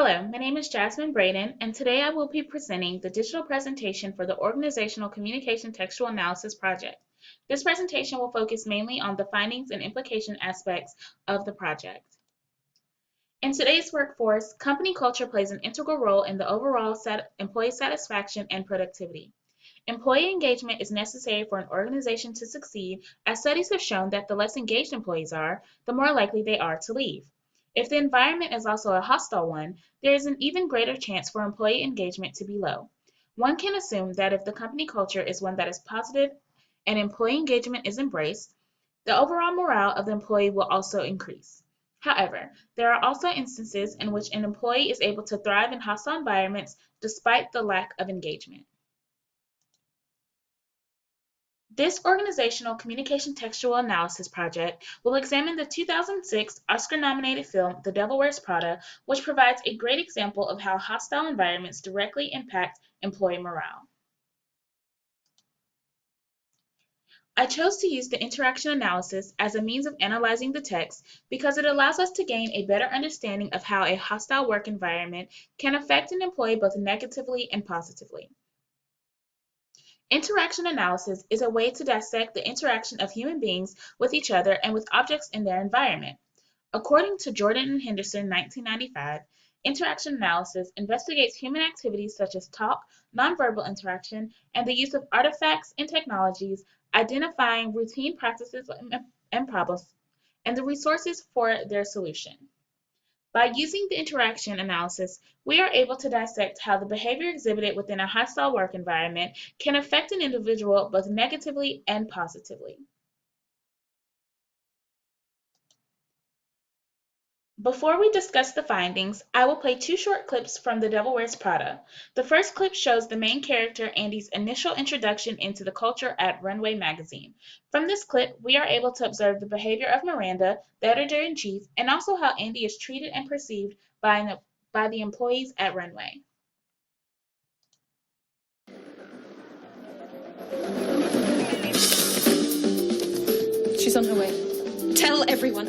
Hello, my name is Jasmine Braden, and today I will be presenting the digital presentation for the Organizational Communication Textual Analysis project. This presentation will focus mainly on the findings and implication aspects of the project. In today's workforce, company culture plays an integral role in the overall employee satisfaction and productivity. Employee engagement is necessary for an organization to succeed, as studies have shown that the less engaged employees are, the more likely they are to leave. If the environment is also a hostile one, there is an even greater chance for employee engagement to be low. One can assume that if the company culture is one that is positive and employee engagement is embraced, the overall morale of the employee will also increase. However, there are also instances in which an employee is able to thrive in hostile environments despite the lack of engagement. This organizational communication textual analysis project will examine the 2006 Oscar-nominated film The Devil Wears Prada, which provides a great example of how hostile environments directly impact employee morale. I chose to use the interaction analysis as a means of analyzing the text because it allows us to gain a better understanding of how a hostile work environment can affect an employee both negatively and positively. Interaction analysis is a way to dissect the interaction of human beings with each other and with objects in their environment. According to Jordan and Henderson, 1995, interaction analysis investigates human activities such as talk, nonverbal interaction, and the use of artifacts and technologies, identifying routine practices and problems, and the resources for their solution. By using the interaction analysis, we are able to dissect how the behavior exhibited within a hostile work environment can affect an individual both negatively and positively. Before we discuss the findings, I will play two short clips from The Devil Wears Prada. The first clip shows the main character Andy's initial introduction into the culture at Runway magazine. From this clip, we are able to observe the behavior of Miranda, the editor-in-chief, and also how Andy is treated and perceived by the employees at Runway. She's on her way. Tell everyone.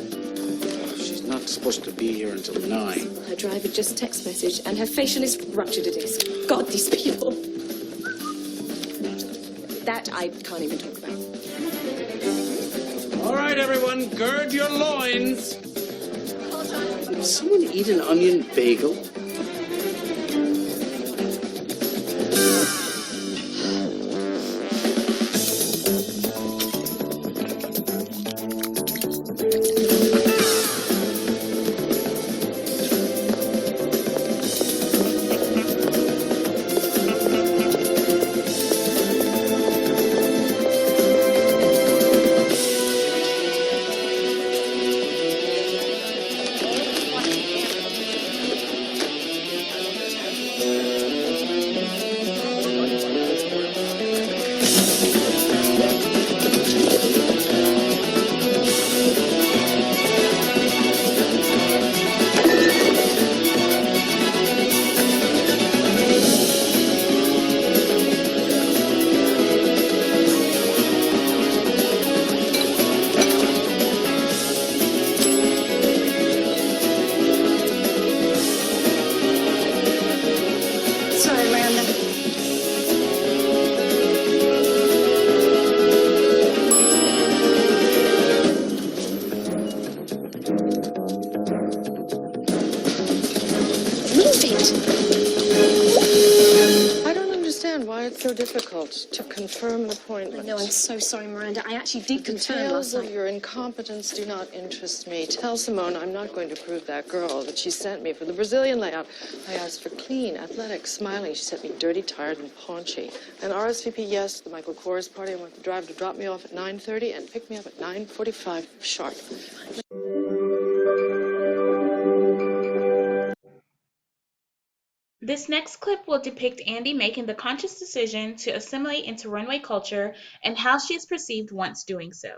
She's not supposed to be here until 9. Her driver just text message and her facialist ruptured a disc. God, these people. That I can't even talk about. All right, everyone, gird your loins. Did someone eat an onion bagel? So difficult to confirm an appointment. No, I'm so sorry, Miranda. I actually did confirm last Details night. of your incompetence do not interest me. Tell Simone I'm not going to prove that girl that she sent me for the Brazilian layout. I asked for clean, athletic, smiling. She sent me dirty, tired, and paunchy. And RSVP, yes, the Michael Kors party. I want the driver to drop me off at 9:30 and pick me up at 9:45 sharp. This next clip will depict Andy making the conscious decision to assimilate into Runway culture and how she is perceived once doing so.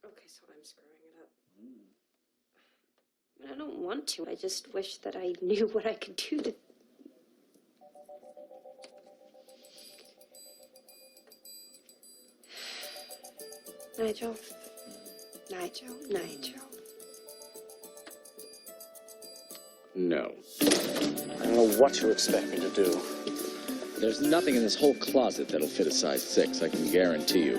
Okay, so I'm screwing it up. I don't want to. I just wish that I knew what I could do to... Nigel, Nigel. No. I don't know what you expect me to do. There's nothing in this whole closet that'll fit a size 6, I can guarantee you.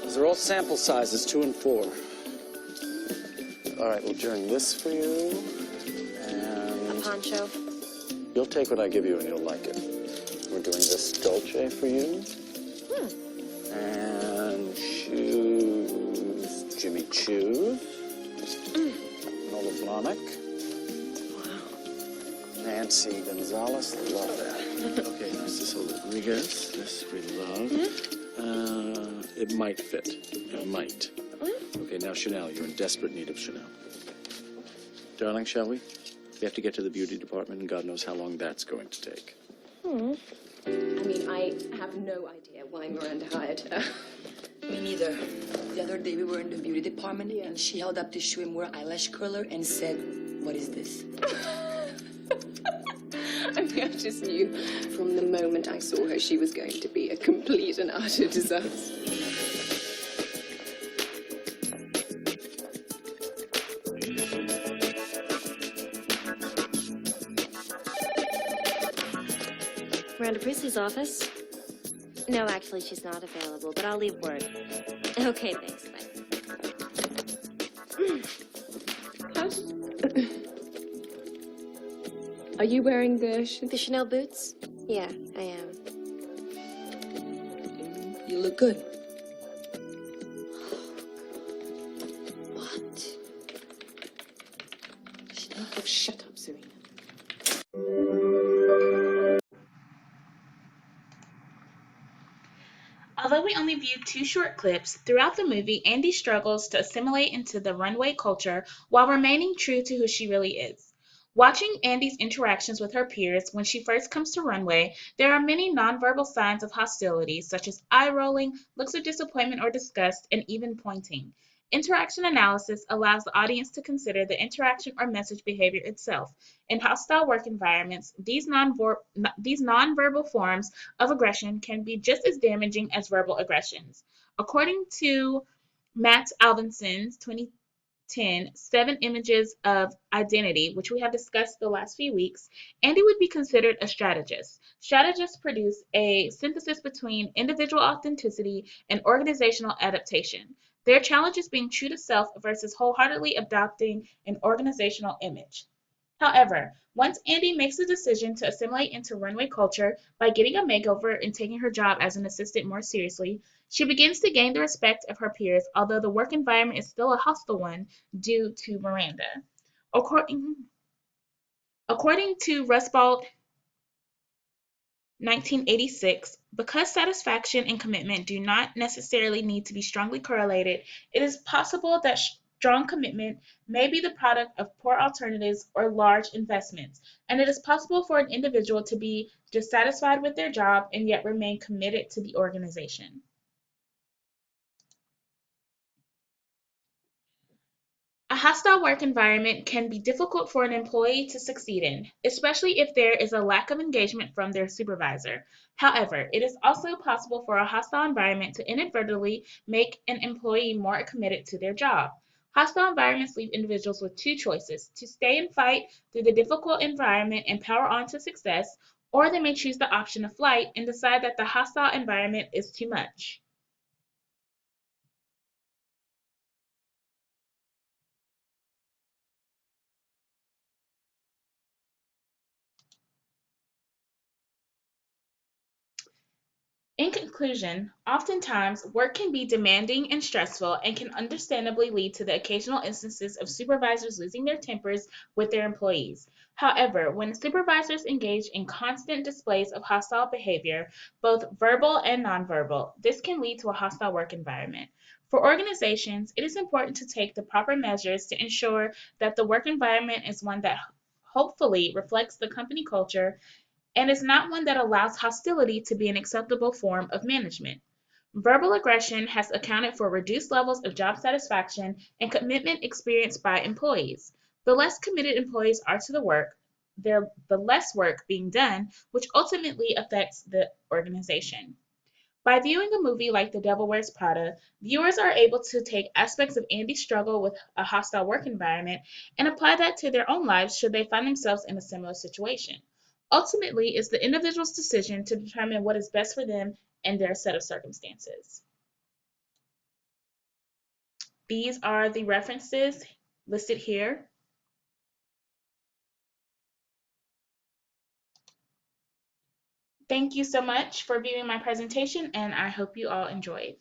These are all sample sizes, 2 and 4. All right, we'll join this for you. And Poncho. you'll take what I give you and you'll like it. We're doing this Dolce for you. And shoes, Jimmy Choo. Nola Blahnik. Wow. Nancy Gonzalez, love that. Okay, Narciso Rodriguez. This we love. It might fit. It might. Okay, now Chanel. You're in desperate need of Chanel. Darling, shall we? We have to get to the beauty department, and God knows how long that's going to take. I mean, I have no idea why Miranda hired her. Me neither. The other day we were in the beauty department and she held up the swimwear eyelash curler and said, "What is this?" I mean, I just knew from the moment I saw her she was going to be a complete and utter disaster. Miranda Priestley's office? No, actually, she's not available, but I'll leave word. Okay, thanks. Bye. Are you wearing the Chanel boots? Yeah, I am. You look good. What? Oh, shut up, Serena. Although we only viewed 2 short clips, throughout the movie, Andy struggles to assimilate into the runway culture while remaining true to who she really is. Watching Andy's interactions with her peers when she first comes to runway, there are many nonverbal signs of hostility, such as eye rolling, looks of disappointment or disgust, and even pointing. Interaction analysis allows the audience to consider the interaction or message behavior itself. In hostile work environments, these nonverbal forms of aggression can be just as damaging as verbal aggressions. According to Matt Alvinson's 2010 Seven Images of Identity, which we have discussed the last few weeks, Andy would be considered a strategist. Strategists produce a synthesis between individual authenticity and organizational adaptation. Their challenge is being true to self versus wholeheartedly adopting an organizational image. However, once Andy makes the decision to assimilate into runway culture by getting a makeover and taking her job as an assistant more seriously, she begins to gain the respect of her peers, although the work environment is still a hostile one due to Miranda. According to Rusbalt 1986, because satisfaction and commitment do not necessarily need to be strongly correlated, it is possible that strong commitment may be the product of poor alternatives or large investments, and it is possible for an individual to be dissatisfied with their job and yet remain committed to the organization. A hostile work environment can be difficult for an employee to succeed in, especially if there is a lack of engagement from their supervisor. However, it is also possible for a hostile environment to inadvertently make an employee more committed to their job. Hostile environments leave individuals with 2 choices: to stay and fight through the difficult environment and power on to success, or they may choose the option of flight and decide that the hostile environment is too much. In conclusion, oftentimes work can be demanding and stressful and can understandably lead to the occasional instances of supervisors losing their tempers with their employees. However, when supervisors engage in constant displays of hostile behavior, both verbal and nonverbal, this can lead to a hostile work environment. For organizations, it is important to take the proper measures to ensure that the work environment is one that hopefully reflects the company culture and is not one that allows hostility to be an acceptable form of management. Verbal aggression has accounted for reduced levels of job satisfaction and commitment experienced by employees. The less committed employees are to the work, the less work being done, which ultimately affects the organization. By viewing a movie like The Devil Wears Prada, viewers are able to take aspects of Andy's struggle with a hostile work environment and apply that to their own lives should they find themselves in a similar situation. Ultimately, it's the individual's decision to determine what is best for them and their set of circumstances. These are the references listed here. Thank you so much for viewing my presentation, and I hope you all enjoyed.